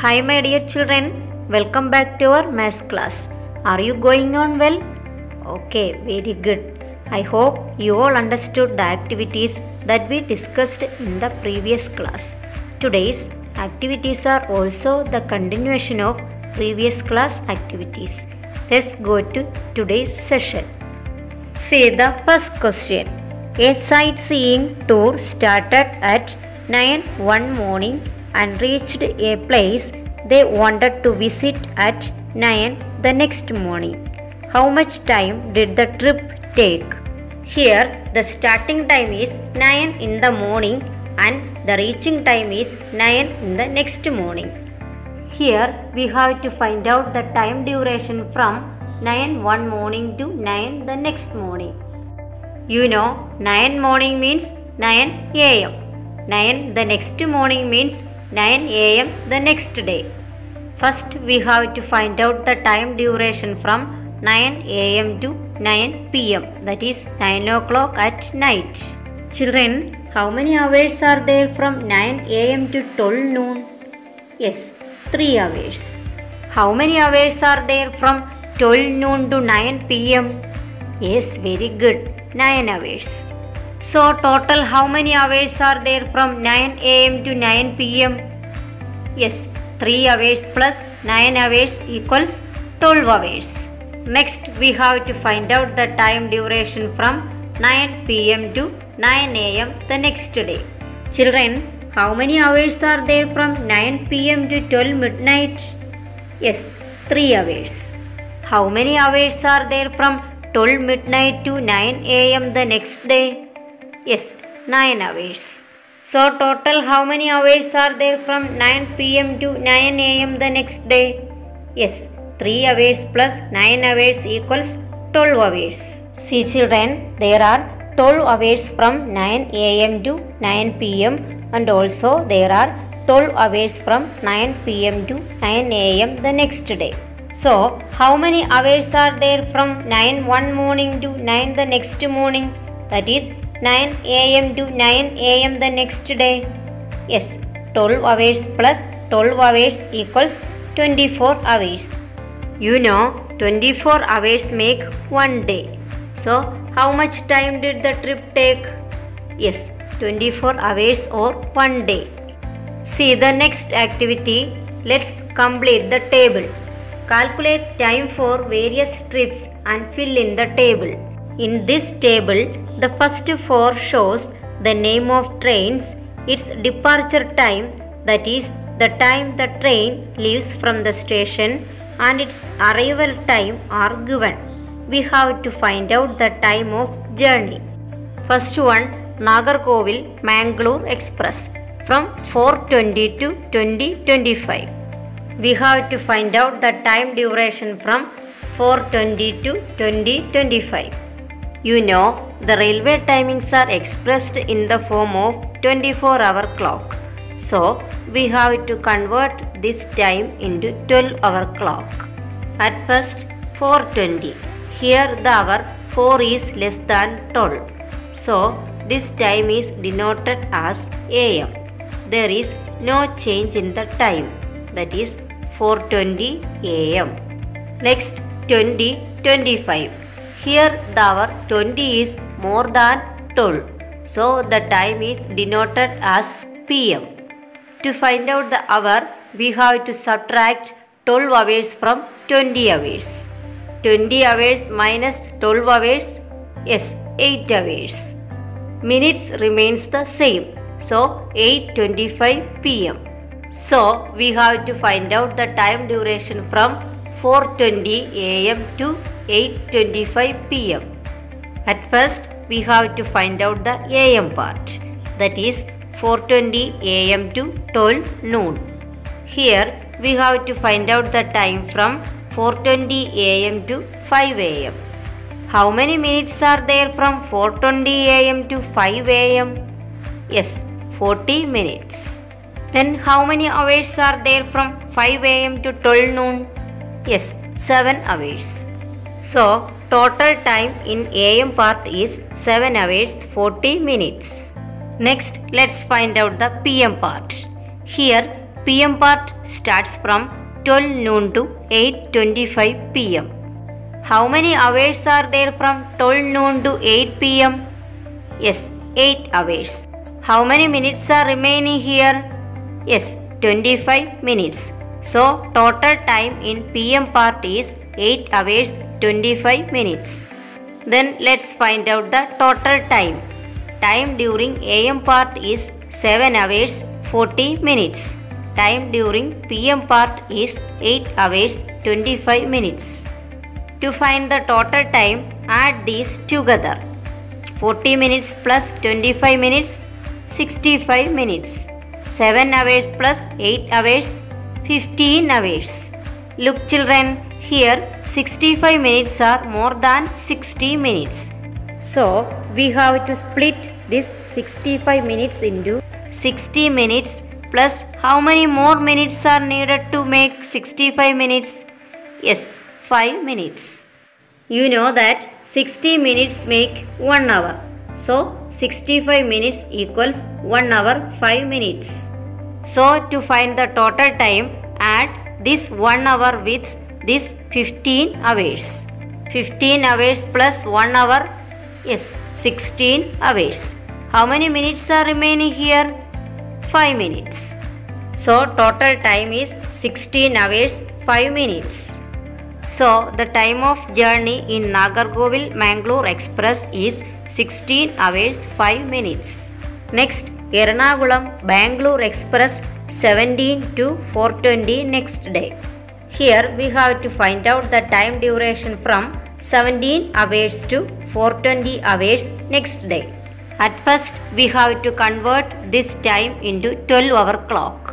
Hi my dear children, welcome back to our maths class. Are you going on well? Okay, very good. I hope you all understood the activities that we discussed in the previous class. Today's activities are also the continuation of previous class activities. Let's go to today's session. See the first question. A sightseeing tour started at 9 one morning and reached a place they wanted to visit at 9 the next morning. How much time did the trip take? Here the starting time is 9 in the morning and the reaching time is 9 in the next morning. Here we have to find out the time duration from 9 one morning to 9 the next morning. You know 9 morning means 9 am. 9 the next morning means 9 am the next day. First we have to find out the time duration from 9 am to 9 pm, that is 9 o'clock at night. Children, how many hours are there from 9 am to 12 noon? Yes, 3 hours. How many hours are there from 12 noon to 9 pm? Yes, very good, 9 hours. So total how many hours are there from 9 am to 9 pm? Yes, 3 hours plus 9 hours equals 12 hours. Next we have to find out the time duration from 9 pm to 9 am the next day. Children, how many hours are there from 9 pm to 12 midnight? Yes, 3 hours. How many hours are there from 12 midnight to 9 am the next day? Yes, 9 hours. So total how many hours are there from 9 pm to 9 am the next day? Yes, 3 hours plus 9 hours equals 12 hours. See children, there are 12 hours from 9 am to 9 pm and also there are 12 hours from 9 pm to 9 am the next day. So how many hours are there from 9 one morning to 9 the next morning? That is 9 am to 9 am the next day. Yes, 12 hours plus 12 hours equals 24 hours. You know 24 hours make one day. So how much time did the trip take? Yes, 24 hours or one day. See the next activity. Let's complete the table. Calculate time for various trips and fill in the table. In this table, the first 4 shows the name of trains, its departure time, that is the time the train leaves from the station, and its arrival time are given. We have to find out the time of journey. First one, Nagarkovil Mangalore Express from 4:20 to 20:25. We have to find out the time duration from 4:20 to 20:25. You know, the railway timings are expressed in the form of 24-hour clock. So, we have to convert this time into 12-hour clock. At first, 4:20. Here the hour 4 is less than 12. So, this time is denoted as AM. There is no change in the time. That is 4:20 AM. Next, 20:25. Here the hour 20 is more than 12. So the time is denoted as PM. To find out the hour, we have to subtract 12 hours from 20 hours. 20 hours minus 12 hours? Yes, 8 hours. Minutes remains the same. So 8:25 PM. So we have to find out the time duration from 4:20 am to 8:25 pm. At first we have to find out the am part, that is 4:20 am to 12 noon. Here we have to find out the time from 4:20 am to 5 am. How many minutes are there from 4:20 am to 5 am? Yes, 40 minutes. Then how many hours are there from 5 am to 12 noon? Yes, 7 hours. So, total time in AM part is 7 hours 40 minutes. Next, let's find out the PM part. Here, PM part starts from 12 noon to 8:25 PM. How many hours are there from 12 noon to 8 PM? Yes, 8 hours. How many minutes are remaining here? Yes, 25 minutes. So total time in PM part is 8 hours 25 minutes. Then let's find out the total time. Time during AM part is 7 hours 40 minutes. Time during PM part is 8 hours 25 minutes. To find the total time, add these together. 40 minutes plus 25 minutes, 65 minutes. 7 hours plus 8 hours, 15 hours. Look children, here 65 minutes are more than 60 minutes. So we have to split this 65 minutes into 60 minutes plus how many more minutes are needed to make 65 minutes? Yes, 5 minutes. You know that 60 minutes make 1 hour. So 65 minutes equals 1 hour 5 minutes. So to find the total time, add this 1 hour with this 15 hours. 15 hours plus 1 hour, yes, 16 hours. How many minutes are remaining here? 5 minutes. So total time is 16 hours 5 minutes. So the time of journey in Nagarkovil Mangalore Express is 16 hours 5 minutes. Next, Ernakulam Bangalore Express 17 to 4:20 next day. Here we have to find out the time duration from 17 hours to 4:20 hours next day. At first we have to convert this time into 12-hour clock.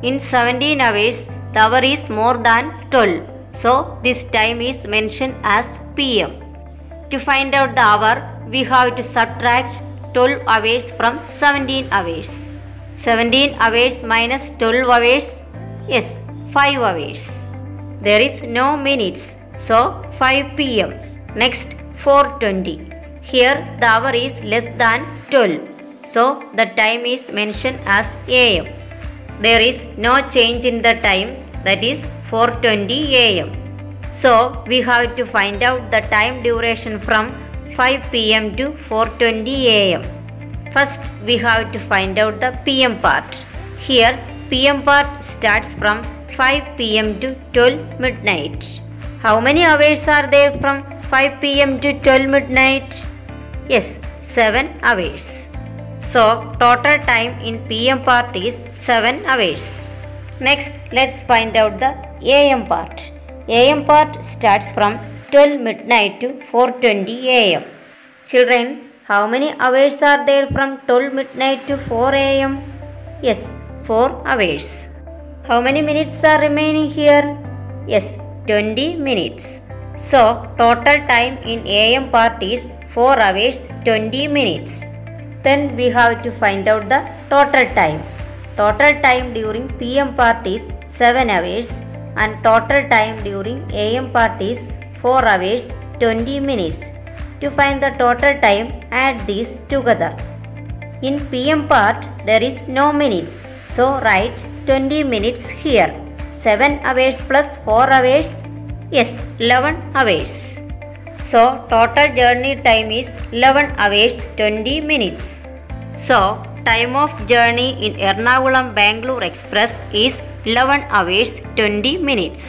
In 17 hours, the hour is more than 12. So this time is mentioned as PM. To find out the hour, we have to subtract 12 hours from 17 hours. 17 hours minus 12 hours, yes, 5 hours. There is no minutes, so 5 PM. Next, 4:20. Here the hour is less than 12, so the time is mentioned as AM. There is no change in the time, that is 4:20 AM. So we have to find out the time duration from 5 PM to 4:20 AM. First we have to find out the PM part. Here PM part starts from 5 PM to 12 midnight. How many hours are there from 5 PM to 12 midnight? Yes, 7 hours. So total time in PM part is 7 hours. Next, let's find out the AM part. AM part starts from 12 midnight to 4:20 AM. Children, how many hours are there from 12 midnight to 4 AM? Yes, 4 hours. How many minutes are remaining here? Yes, 20 minutes. So total time in AM part is 4 hours 20 minutes. Then we have to find out the total time. Total time during PM part is 7 hours and total time during AM part is 4 hours 20 minutes. To find the total time, add these together. In PM part there is no minutes, so write 20 minutes here. 7 hours plus 4 hours, yes, 11 hours. So total journey time is 11 hours 20 minutes. So time of journey in Ernakulam Bangalore Express is 11 hours 20 minutes.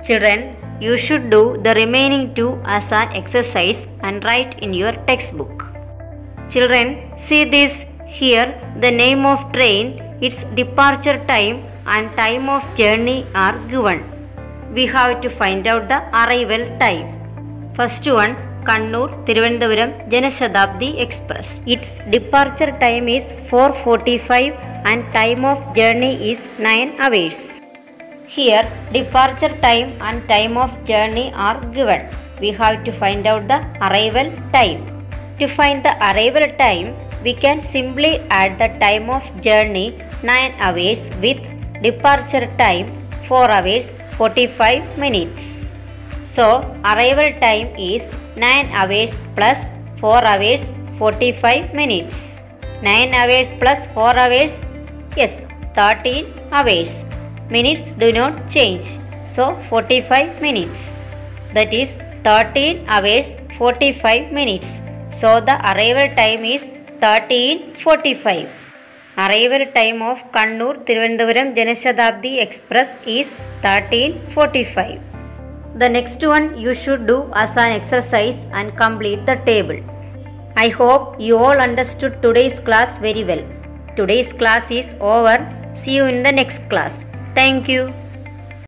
Children, you should do the remaining 2 as an exercise and write in your textbook. Children, see this. Here the name of train, its departure time and time of journey are given. We have to find out the arrival time. First one, Kannur Thiruvananthapuram Janashatabdi Express. Its departure time is 4:45 and time of journey is 9 hours. Here departure time and time of journey are given. We have to find out the arrival time. To find the arrival time, we can simply add the time of journey 9 hours with departure time 4 hours 45 minutes. So arrival time is 9 hours plus 4 hours 45 minutes. 9 hours plus 4 hours, yes, 13 hours. Minutes do not change. So 45 minutes. That is 13 hours 45 minutes. So the arrival time is 13:45. Arrival time of Kannur Thiruvananthapuram Janashatabdi Express is 13:45. The next one you should do as an exercise and complete the table. I hope you all understood today's class very well. Today's class is over. See you in the next class. Thank you.